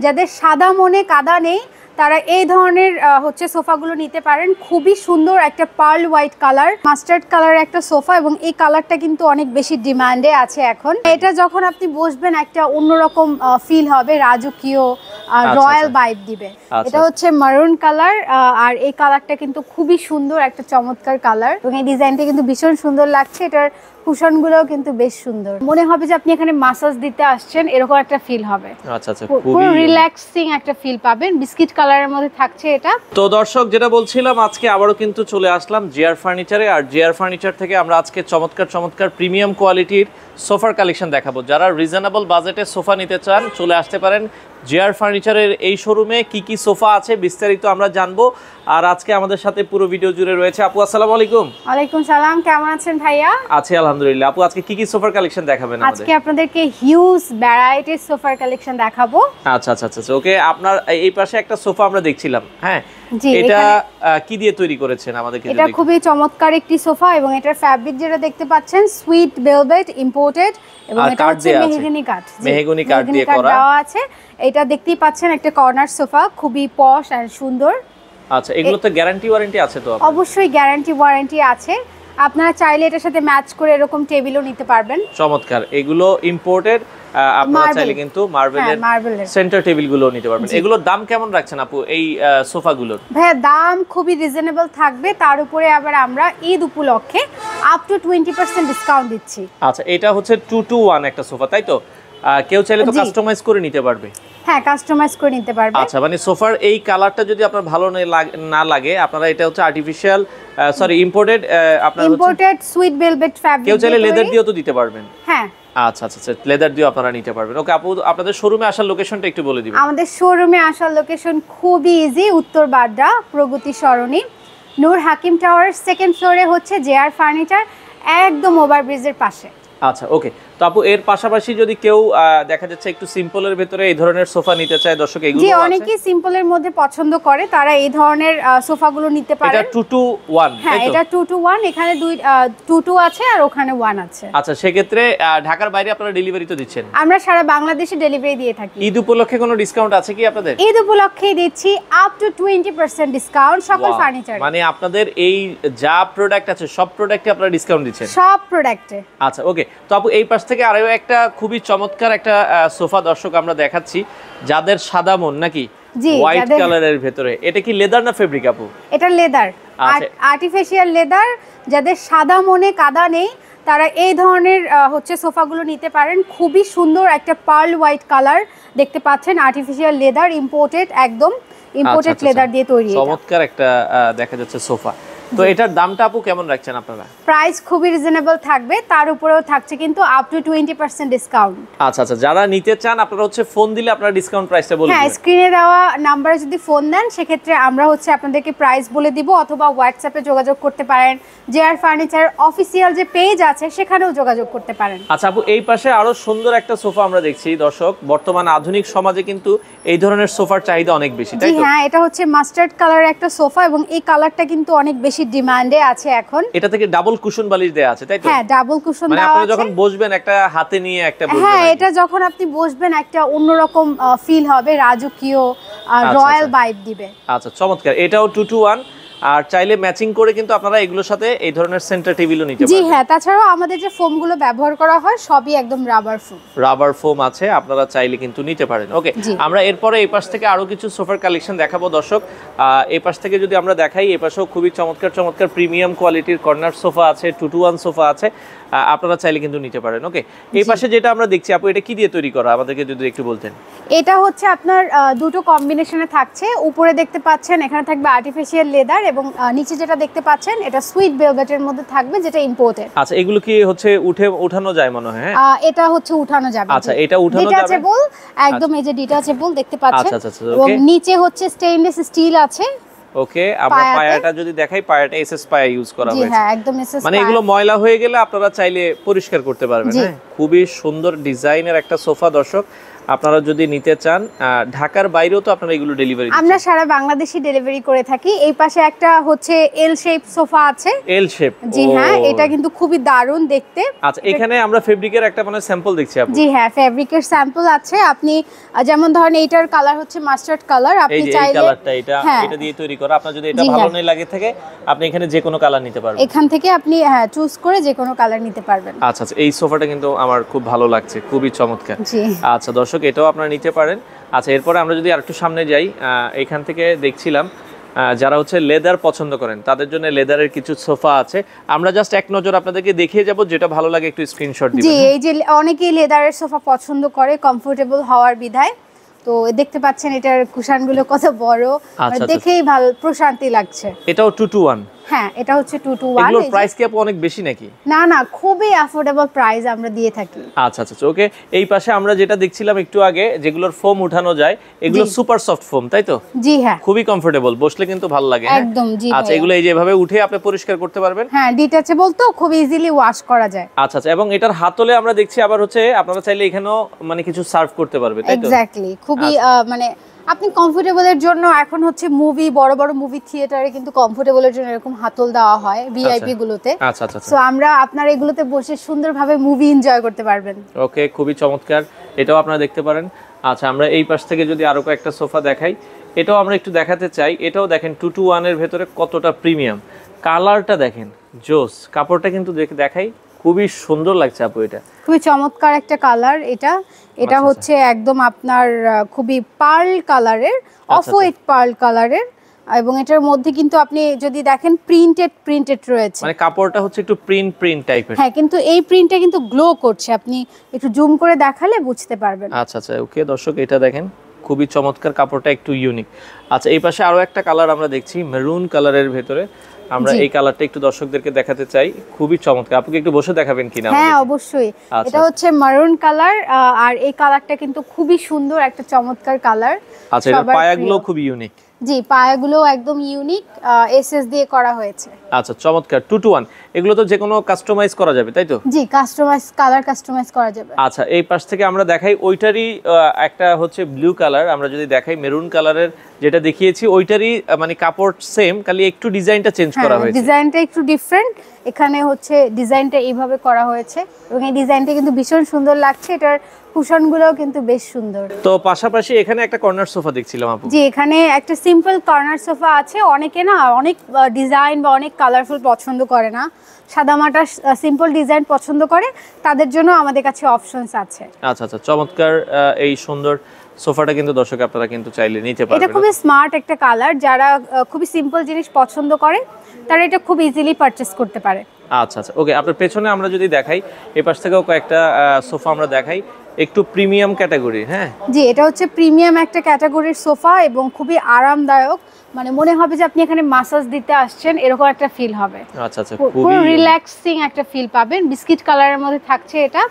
যাদের সাদা মনে কাদা নেই তারা এই ধরনের হচ্ছে সোফাগুলো নিতে পারেন। খুবই সুন্দর একটা pearl white colour, mustard colour একটা সোফা, এবং এই কালারটা কিন্তু অনেক বেশি ডিমান্ডে আছে এখন। এটা যখন আপনি বসবেন একটা অন্যরকম ফিল হবে, রাজকীয় রয়্যাল ভাইব দিবে। এটা হচ্ছে মারুন কালার, আর এই কালারটা কিন্তু খুবই সুন্দর একটা চমৎকার কালার, এবং এই ডিজাইনটা কিন্তু ভীষণ সুন্দর লাগছে। এটার কুশনগুলোও কিন্তু বেশ সুন্দর, মনে হবে যে আপনি এখানে মাসাজ দিতে আসছেন এরকম একটা ফিল হবে। আচ্ছা আচ্ছা, খুবই রিল্যাক্সিং একটা ফিল পাবেন। বিস্কিট কালারের মধ্যে থাকছে এটা। তো দর্শক, যেটা বলছিলাম, আজকে আবারও কিন্তু চলে আসলাম জিআর ফার্নিচারে। আর জিআর ফার্নিচার থেকে আমরা আজকে চমৎকার চমৎকার প্রিমিয়াম কোয়ালিটির সোফার কালেকশন দেখাবো। যারা রিজনেবল বাজেটে সোফা নিতে চান চলে আসতে পারেন জিআর ফার্নিচারের এই শোরুমে। কি কি সোফা আছে বিস্তারিত আমরা জানবো। আর আজকে আমাদের সাথে পুরো ভিডিও জুড়ে রয়েছে আপু। আসসালামু আলাইকুম। ওয়ালাইকুম সালাম, কেমন আছেন ভাইয়া? আছি আলহামদুলিল্লাহ। আপু, আজকে কি কি সোফার কালেকশন দেখাবেন আমাদের? আজকে আপনাদেরকে হিউজ ভ্যারাইটির সোফার কালেকশন দেখাবো। আচ্ছা আচ্ছা আচ্ছা, ওকে। আপনার এই পাশে একটা সোফা আমরা দেখছিলাম, হ্যাঁ, এটা কি দিয়ে তৈরি করেছেন আমাদেরকে? এটা খুবই চমৎকার একটি সোফা, এবং এটার ফ্যাব্রিক যেটা দেখতে পাচ্ছেন সুইট ভেলভেট ইম্পোর্টেড, এবং এটা হচ্ছে মেহগনি কাঠ, মেহগনি কাঠ দিয়ে করা আছে। এটা দেখতেই পাচ্ছেন একটা কর্নার সোফা, খুবই পশ আর সুন্দর। আচ্ছা, এগুলোতে গ্যারান্টি ওয়ারেন্টি আছে তো? অবশ্যই গ্যারান্টি ওয়ারেন্টি আছে। আপনারা চাইলে এটার সাথে ম্যাচ করে এরকম টেবিলও নিতে পারবেন। চমৎকার, এগুলো ইম্পোর্টেড। আপনারা চাইলে কিন্তু মার্বেলের সেন্টার টেবিলগুলো নিতে পারবেন। এগুলোর দাম কেমন রাখছেন আপু এই সোফাগুলোর? ভাইয়া দাম খুবই রিজনেবল থাকবে, তার উপরে আবার আমরা ঈদ উপলক্ষে আপ টু 20% ডিসকাউন্ট দিচ্ছি। আচ্ছা, এটা হচ্ছে 2 to 1 একটা সোফা, তাই তো? কেউ চাইলে তো কাস্টমাইজ করে নিতে পারবে? হ্যাঁ, কাস্টমাইজ করে নিতে পারবে। আচ্ছা, মানে সোফার এই কালারটা যদি আপনার ভালো না লাগে, আপনারা এটা হচ্ছে আর্টিফিশিয়াল ইম্পোর্টেড, আপনারা ইম্পোর্টেড সুইট ভেলভেট ফ্যাব্রিক। কেউ চাইলে লেদার দিয়েও তো দিতে পারবেন। হ্যাঁ, আচ্ছা আচ্ছা আচ্ছা, লেদার দিয়েও আপনারা নিতে পারবেন। ওকে আপু, আপনাদের শোরুমে আসার লোকেশনটা একটু বলে দিবেন। আমাদের শোরুমে আসার লোকেশন খুবই ইজি, উত্তর বাড্ডা প্রগতি সরণি নূর হাকিম টাওয়ার সেকেন্ড ফ্লোরে হচ্ছে জেআর ফার্নিচার, একদম ওভারব্রিজের পাশে। আচ্ছা, ওকে। তো আপু, এর পাশাপাশি যদি কেউ দেখা যাচ্ছে একটু সিম্পলের ভিতরে এই ধরনের সোফা নিতে চায়, দর্শক এগুলো আছে? জি, অনেকেই সিম্পলের মধ্যে পছন্দ করে, তারা এই ধরনের সোফাগুলো নিতে পারে। এটা 2 to 1? হ্যাঁ, এটা 2 to 1, এখানে 2 to আছে আর ওখানে 1 আছে। আচ্ছা, সেক্ষেত্রে ঢাকার বাইরে আপনারা ডেলিভারি তো দিচ্ছেন? আমরা সারা বাংলাদেশে ডেলিভারি দিয়ে থাকি। ঈদ উপলক্ষে কোনো ডিসকাউন্ট আছে কি আপনাদের? ঈদ উপলক্ষে দিচ্ছি আপ টু 20% ডিসকাউন্ট সকল ফার্নিচারে। মানে আপনাদের এই যা প্রোডাক্ট আছে সব প্রোডাক্টে আপনারা ডিসকাউন্ট দিচ্ছেন? সব প্রোডাক্টে। আচ্ছা, ওকে। তো আপু, এই পাশ থেকে আরো একটা খুবই চমৎকার একটা সোফা দর্শক আমরা দেখাচ্ছি, যাদের সাদা মন নাকি হোয়াইট কালারের ভিতরে। এটা কি লেদার না ফেব্রিক আপু? এটা লেদার, আর্টিফিশিয়াল লেদার। যাদের সাদা মনে কাদা নেই তারা এই ধরনের হচ্ছে সোফাগুলো নিতে পারেন। খুবই সুন্দর একটা পার্ল হোয়াইট কালার দেখতে পাচ্ছেন, আর্টিফিশিয়াল লেদার ইম্পোর্টেড, একদম ইম্পোর্টেড লেদার দিয়ে তৈরি। চমৎকার একটা দেখা যাচ্ছে সোফা। তো এটার দামটা আপু কেমন রাখছেন আপনারা? প্রাইস খুবই রিজনেবল থাকবে, তার উপরেও থাকছে কিন্তু আপ টু 20% ডিসকাউন্ট। আচ্ছা আচ্ছা, যারা নিতে চান আপনারা হচ্ছে ফোন দিলে আপনারা ডিসকাউন্ট প্রাইসটা বলে দিবেন। হ্যাঁ, স্ক্রিনে দেওয়া নম্বরে যদি ফোন দেন সেক্ষেত্রে আমরা হচ্ছে আপনাদেরকে প্রাইস বলে দিব, অথবা হোয়াটসঅ্যাপে যোগাযোগ করতে পারেন। জেআর ফার্নিচার অফিসিয়াল যে পেজ আছে সেখানেও যোগাযোগ করতে পারেন। আচ্ছা আপু, এই পাশে আরো সুন্দর একটা সোফা আমরা দেখছি দর্শক। বর্তমান আধুনিক সমাজে কিন্তু এই ধরনের সোফার চাহিদা অনেক বেশি, তাই তো? হ্যাঁ, এটা হচ্ছে মাস্টার্ড কালারের একটা সোফা, এবং এই কালারটা কিন্তু অনেক বেশি ডিমান্ডে আছে এখন। এটা থেকে ডাবল কুশন বালিশ দেয়া আছে, তাই তো? হ্যাঁ, ডাবল কুশন দেওয়া আছে। মানে আপনি যখন বসবেন একটা হাতে নিয়ে একটা বসবেন। হ্যাঁ, এটা যখন আপনি বসবেন একটা অন্যরকম ফিল হবে, রাজকীয় রয়্যাল ভাইব দিবে। আচ্ছা, চমৎকার। এটাও 2 to 1, আর চাইলে ম্যাচিং করে কিন্তু আপনারা এগুলোর সাথে এই ধরনের সেন্টার টেবিলও নিতে পারবেন। জি হ্যাঁ, তাছাড়াও আমাদের যে ফোমগুলো ব্যবহার করা হয় সবই একদম রাবার ফোম আছে, আপনারা চাইলে কিন্তু নিতে পারেন। ওকে, আমরা এরপরে এই পাশ থেকে আরো কিছু সোফার কালেকশন দেখাবো দর্শক। এই পাশ থেকে যদি আমরা দেখাই, এই পাশেও খুবই চমৎকার চমৎকার প্রিমিয়াম কোয়ালিটির কর্নার সোফা আছে, 2 to 1 সোফা আছে, আপনারা চাইলে কিন্তু নিতে পারেন। ওকে, এই পাশে যেটা আমরা দেখছি আপু, এটা কি দিয়ে তৈরি করা আমাদেরকে যদি একটু বলতেন। এটা হচ্ছে আপনার দুটো কম্বিনেশনে থাকছে। উপরে দেখতে পাচ্ছেন এখানে থাকবে আর্টিফিশিয়াল লেদার, এবং নিচে যেটা দেখতে পাচ্ছেন এটা সুইট ভেলভেটের মধ্যে থাকবে, যেটা ইম্পোর্টেড। আচ্ছা, এগুলো কি হচ্ছে উঠানো যায় মনে হয়? হ্যাঁ, এটা হচ্ছে উঠানো যাবে। আচ্ছা, এটা উঠানো যাবে, ডিটাচেবল, একদম এই যে ডিটাচেবল দেখতে পাচ্ছেন। আচ্ছা আচ্ছা, এবং নিচে হচ্ছে স্টেইনলেস স্টিল আছে। ওকে, আমরা পায়াটা যদি দেখাই, পায়াটা এসএস পায়া ইউজ করা হয়েছে। জি হ্যাঁ, একদম এসএস। মানে এগুলো ময়লা হয়ে গেলে আপনারা চাইলে পরিষ্কার করতে পারবেন। হ্যাঁ, খুবই সুন্দর ডিজাইনের একটা সোফা দর্শক। আপনারা যদি নিতে চান ঢাকার বাইরেও তো আপনারা এগুলো ডেলিভারি আমরা সারা বাংলাদেশে ডেলিভারি করে থাকি। এই পাশে একটা হচ্ছে এল শেপ সোফা আছে। এল শেপ, জি হ্যাঁ, এটা কিন্তু খুবই দারুণ দেখতে। আচ্ছা, এখানে আমরা ফেব্রিকের একটা মানে স্যাম্পল দেখছি আপু। জি হ্যাঁ, ফেব্রিকের স্যাম্পল আছে। আপনি যেমন ধরেন এইটার কালার হচ্ছে মাস্টার্ড কালার, আপনি চাইলে এই কালারটা এটা দিয়ে তৈরি করা। আপনার যদি এটা ভালো না লাগে থাকে আপনি এখানে যে কোনো কালার নিতে পারবেন। এখান থেকে আপনি চুজ করে যে কোনো কালার নিতে পারবেন। আচ্ছা আচ্ছা, এই সোফাটা কিন্তু আমার খুব ভালো লাগছে, খুবই চমৎকার। জি আচ্ছা দর্শক, এটাও আপনারা নিতে পারেন। আচ্ছা, এরপরে আমরা যদি আরেকটু সামনে যাই, এখান থেকে দেখছিলাম যারা হচ্ছে লেদার পছন্দ করেন তাদের জন্য লেদারের কিছু সোফা আছে। আমরা জাস্ট এক নজর আপনাদেরকে দেখিয়ে যাব, যেটা ভালো লাগে একটু স্ক্রিনশট দিবেন। জি, এই যে অনেকেই লেদারের সোফা পছন্দ করে কমফোর্টেবল হওয়ার বিধায়। তো দেখতে পাচ্ছেন এটার কুশনগুলো কত বড়, দেখেই ভালো প্রশান্তি লাগছে। এটাও 2 to 1? হ্যাঁ, এটা হচ্ছে 2 to 1। এগুলোর প্রাইস কি আপু অনেক বেশি নাকি? না না, খুবই অ্যাফোর্ডেবল প্রাইস আমরা দিয়ে থাকি। আচ্ছা আচ্ছা ওকে। এই পাশে আমরা যেটা দেখছিলাম একটু আগে, যেগুলোর ফোম উঠানো যায়, এগুলো সুপার সফট ফোম, তাই তো? জি হ্যাঁ, খুবই কমফোর্টেবল, বসলে কিন্তু ভালো লাগে। একদম জি। আচ্ছা, এগুলো এই যে এভাবে উঠে আপনি পরিষ্কার করতে পারবেন। হ্যাঁ, ডিটাচেবল তো খুব ইজিলি ওয়াশ করা যায়। আচ্ছা আচ্ছা, এবং এটার হাতলে আমরা দেখছি আবার হচ্ছে আপনারা চাইলে এখানেও মানে কিছু সার্ভ করতে পারবে, তাই তো? এক্স্যাক্টলি, খুবই মানে আপনি কমফোর্টেবলের জন্য এখন হচ্ছে বড় বড় মুভি থিয়েটারে কিন্তু কমফোর্টেবলের জন্য এরকম হাতল দেওয়া হয় ভিআইপি গুলোতে। আচ্ছা আচ্ছা, সো আমরা আপনার এগুলোতে বসে সুন্দরভাবে মুভি এনজয় করতে পারবেন। ওকে, খুবই চমৎকার, এটাও আপনারা দেখতে পারেন। আচ্ছা, আমরা এই পাশ থেকে যদি আরো কয়েকটা সোফা দেখাই, এটাও আমরা একটু দেখাতে চাই। এটাও দেখেন 2 to 1 এর ভেতরে কতটা প্রিমিয়াম, কালারটা দেখেন জোস, কাপড়টা কিন্তু দেখাই খুবই সুন্দর লাগছে আপু। এটা খুবই চমৎকার একটা কালার। এটা হচ্ছে একদম আপনার খুবই পার্ল কালারের, অফ হোয়াইট পার্ল কালারের, এবং এটার মধ্যে কিন্তু আপনি যদি দেখেন প্রিন্টেড রয়েছে, মানে কাপড়টা হচ্ছে একটু প্রিন্ট টাইপের। হ্যাঁ, কিন্তু এই প্রিন্টটা কিন্তু গ্লো করছে, আপনি একটু জুম করে দেখালে বুঝতে পারবেন। আচ্ছা আচ্ছা ওকে দর্শক, এটা দেখেন খুবই চমৎকার, কাপড়টা একটু ইউনিক। আচ্ছা, এই পাশে আরো একটা কালার আমরা দেখছি মেরুন কালারের ভেতরে। আমরা এই কালারটা একটু দর্শকদেরকে দেখাতে চাই, খুবই চমৎকার। আপনি একটু বসে দেখাবেন কিনা? হ্যাঁ অবশ্যই। এটা হচ্ছে মারুন কালার, আর এই কালারটা কিন্তু খুবই সুন্দর একটা চমৎকার কালার। আচ্ছা, এর পায়াগুলো খুব ইউনিক। জি, পায়াগুলো একদম ইউনিক, এসএস দিয়ে করা হয়েছে। আচ্ছা, চমৎকার। 2 to 1 এগুলো তো যে কোনো কাস্টমাইজ করা যাবে, তাই তো? জি, কাস্টমাইজ করা যাবে। আচ্ছা, এই পাশ থেকে আমরা দেখাই ওইটারই একটা হচ্ছে ব্লু কালার। আমরা যদি দেখাই মেরুন কালারের যেটা দেখিয়েছি, ওইটারই মানে কাপড় সেম, খালি একটু ডিজাইনটা চেঞ্জ করা হয়েছে। ডিজাইনটা একটু ডিফারেন্ট, এখানে হচ্ছে ডিজাইনটা এইভাবে করা হয়েছে এবং এই ডিজাইনটা কিন্তু ভীষণ সুন্দর লাগছে। এটার কুশনগুলোও কিন্তু বেশ সুন্দর। তো পাশাপাশি এখানে একটা কর্নার সোফা দেখছিলাম আপু। জি, এখানে একটা সিম্পল কর্নার সোফা আছে। অনেকে না অনেক ডিজাইন বা অনেক কালারফুল পছন্দ করে না, সাদামাটা সিম্পল ডিজাইন পছন্দ করে, তাদের জন্য আমাদের কাছে অপশনস আছে। আচ্ছা আচ্ছা, চমৎকার এই সুন্দর সোফাটা কিন্তু দর্শক আপনারা কিন্তু চাইলে নিতে পারবেন। এটা খুবই স্মার্ট একটা কালার, যারা খুবই সিম্পল জিনিস পছন্দ করে তারা এটা খুব ইজিলি পারচেজ করতে পারে। আচ্ছা আচ্ছা ওকে। আপনার পেছনে আমরা যদি দেখাই, এই পাশ থেকেও কয়েকটা সোফা আমরা দেখাই, একটু প্রিমিয়াম ক্যাটাগরি। হ্যাঁ জি, এটা হচ্ছে প্রিমিয়াম একটা ক্যাটাগরির সোফা এবং খুবই আরামদায়ক, মানে মনে হবে যে আপনি এখানে মাসাজ দিতে আসছেন, এরকম একটা ফিল হবে। আচ্ছা আচ্ছা, খুবই রিল্যাক্সিং একটা ফিল পাবেন। বিস্কিট কালারের মধ্যে থাকছে এটা,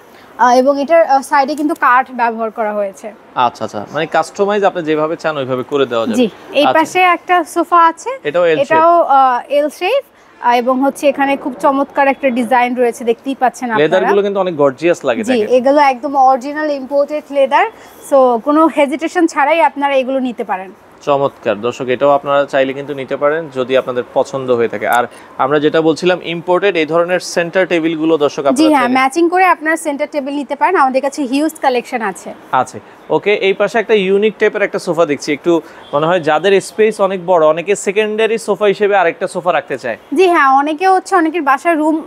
এবং এটার সাইডে কিন্তু কাঠ ব্যবহার করা হয়েছে। আচ্ছা আচ্ছা, মানে কাস্টমাইজ আপনি যেভাবে চান ওইভাবে করে দেওয়া যাবে। জি, এই পাশে একটা সোফা আছে, এটাও এল শেপ, এবং হচ্ছে এখানে খুব চমৎকার একটা ডিজাইন রয়েছে, দেখতেই পাচ্ছেন আপনারা। লেদারগুলো কিন্তু অনেক গর্জিয়াস লাগে। জি, এগুলো একদম অরিজিনাল ইম্পোর্টেড লেদার, সো কোনো হেজিটেশন ছাড়াই আপনারা এগুলো নিতে পারেন। চমৎকার দর্শক, এটাও আপনারা চাইলে কিন্তু নিতে পারেন যদি আপনাদের পছন্দ হয়ে থাকে। আর আমরা যেটা বলছিলাম ইম্পোর্টেড এই ধরনের সেন্টার টেবিলগুলো দর্শক আপনারা জি হ্যাঁ, ম্যাচিং করে আপনারা সেন্টার টেবিল নিতে পারেন, আমাদের কাছে হিউজ কালেকশন আছে। ওকে, এই পাশে একটা ইউনিক টাইপের একটা সোফা দেখছি, একটু মনে হয় যাদের স্পেস অনেক বড়, অনেকে সেকেন্ডারি সোফা হিসেবে আরেকটা সোফা রাখতে চায়। জি হ্যাঁ, অনেকে হচ্ছে অনেকের বাসার রুম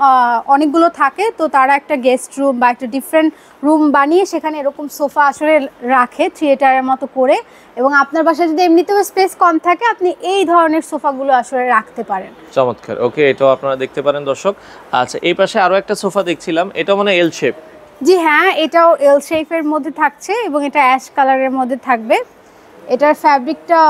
অনেকগুলো থাকে, তো তারা একটা গেস্ট রুম বা একটা ডিফারেন্ট রুম বানিয়ে সেখানে এরকম সোফা আসলে রাখে থিয়েটারের মতো করে, এবং আপনার বাসায় যদি এমনিতেও স্পেস কম থাকে আপনি এই ধরনের সোফাগুলো আসলে রাখতে পারেন। চমৎকার, ওকে, এটাও আপনারা দেখতে পারেন দর্শক। আচ্ছা, এই পাশে আরো একটা সোফা দেখছিলাম, এটা মানে এল শেপ। জি হ্যাঁ, এটাও এল শেপের মধ্যে থাকছে এবং এটা অ্যাশ কালারের মধ্যে থাকবে। এটার ফ্যাব্রিকটা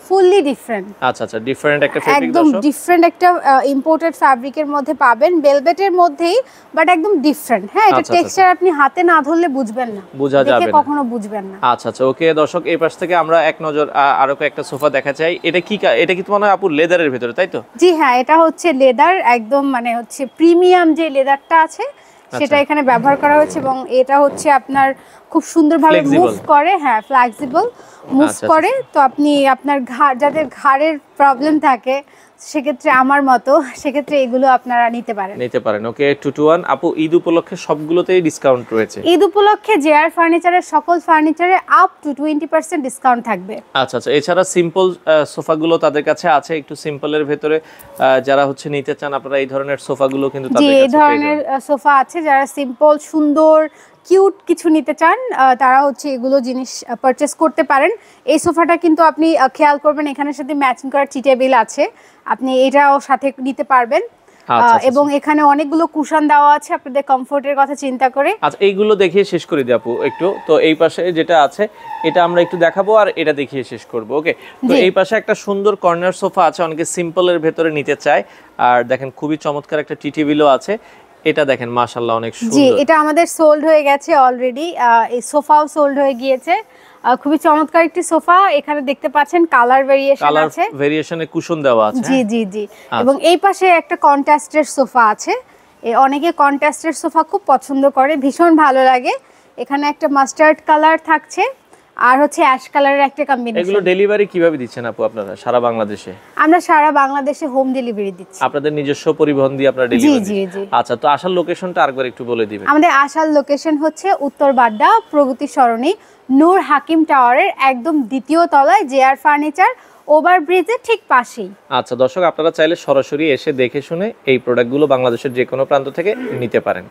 ফুললি ডিফারেন্ট। আচ্ছা আচ্ছা, ডিফারেন্ট একটা ফ্যাব্রিক, একদম ডিফারেন্ট একটা ইম্পোর্টেড ফ্যাব্রিকের মধ্যে পাবেন, ভেলভেটের মধ্যেই, বাট একদম ডিফারেন্ট। হ্যাঁ, এটা টেক্সচার আপনি হাতে না ধরলে বুঝবেন না, বোঝা যাবে না, কখনো বুঝবেন না। আচ্ছা আচ্ছা ওকে দর্শক, এই পাশ থেকে আমরা এক নজর আরো একটা সোফা দেখা চাই। এটা কি মনে হয় আপু লেদারের ভিতরে, তাই তো? জি হ্যাঁ, এটা হচ্ছে লেদার, একদম মানে হচ্ছে প্রিমিয়াম যে লেদারটা আছে সেটা এখানে ব্যবহার করা হয়েছে, এবং এটা হচ্ছে আপনার খুব সুন্দরভাবে Flexible. মুভ করে, হ্যাঁ ফ্লেক্সিবল মুভ আচ্ছা, করে। তো আপনি আপনার যাদের ঘাড়ের প্রবলেম থাকে সেক্ষেত্রে আমার মতো, সেক্ষেত্রে এগুলো আপনারা নিতে পারেন। ওকে 2 to 1 আপু, ঈদ উপলক্ষে সবগুলোতেই ডিসকাউন্ট রয়েছে? ঈদ উপলক্ষে জেআর ফার্নিচারের সকল ফার্নিচারে আপ টু 20% ডিসকাউন্ট থাকবে। আচ্ছা আচ্ছা, এছাড়া সিম্পল সোফাগুলো তাদের কাছে আছে, একটু সিম্পলের ভেতরে যারা হচ্ছে নিতে চান আপনারা এই ধরনের সোফাগুলো কিন্তু জি, তাদের এই কাছে পেয়ে ধরনের যাবেন। সোফা আছে, যারা সিম্পল সুন্দর কিউট কিছু নিতে চান তারা হচ্ছে এগুলো জিনিস পারচেস করতে পারেন। এই সোফাটা কিন্তু আপনি খেয়াল করবেন এখানের সাথে ম্যাচিং করা টি টেবিল আছে, আপনি এটাও সাথে নিতে পারবেন। আচ্ছা, এবং এখানে অনেকগুলো কুশন দেওয়া আছে আপনাদের কমফোর্টের কথা চিন্তা করে। আচ্ছা, এইগুলো দেখিয়ে শেষ করে দিই আপু একটু। তো এই পাশে যেটা আছে এটা আমরা একটু দেখাবো আর এটা দেখিয়ে শেষ করব। ওকে, তো জি। এই পাশে একটা সুন্দর কর্নার সোফা আছে, অনেকে সিম্পলের ভেতরে নিতে চায়। আর দেখেন খুবই চমৎকার একটা টি টেবিলও আছে, এটা দেখেন মাশাআল্লাহ অনেক জি, সুন্দর। এটা আমাদের সোল্ড হয়ে গেছে অলরেডি, এই সোফাও সোল্ড হয়ে গিয়েছে। খুবই চমৎকার একটি সোফা, এখানে দেখতে পাচ্ছেন কালার ভেরিয়েশন কালার আছে। ভেরিয়েশনে কুশন দেওয়া আছে। জি জি জি, এবং এই পাশে একটা কন্ট্রাস্টের সোফা আছে। অনেকে কন্ট্রাস্টের সোফা খুব পছন্দ করে, ভীষণ ভালো লাগে। এখানে একটা মাস্টার্ড কালার থাকছে আর হচ্ছে অ্যাশ কালারের একটা কম্বিনেশন। এগুলো ডেলিভারি কিভাবে দিচ্ছেন আপু আপনারা সারা বাংলাদেশে? আমরা সারা বাংলাদেশে হোম ডেলিভারি দিচ্ছি। আপনাদের নিজস্ব পরিবহন দিয়ে আপনারা জি ডেলিভারি? জি জি। আচ্ছা, তো আসার লোকেশনটা আরেকবার একটু বলে দিবেন। আমাদের আসার লোকেশন হচ্ছে উত্তর বাড্ডা প্রগতি সরণি নূর হাকিম টাওয়ারের একদম দ্বিতীয় তলায়, জেআর ফার্নিচার ওভারব্রিজের ঠিক পাশেই। আচ্ছা দর্শক, আপনারা চাইলে সরাসরি এসে দেখে শুনে এই প্রোডাক্টগুলো বাংলাদেশের যে কোনো প্রান্ত থেকে নিতে পারেন।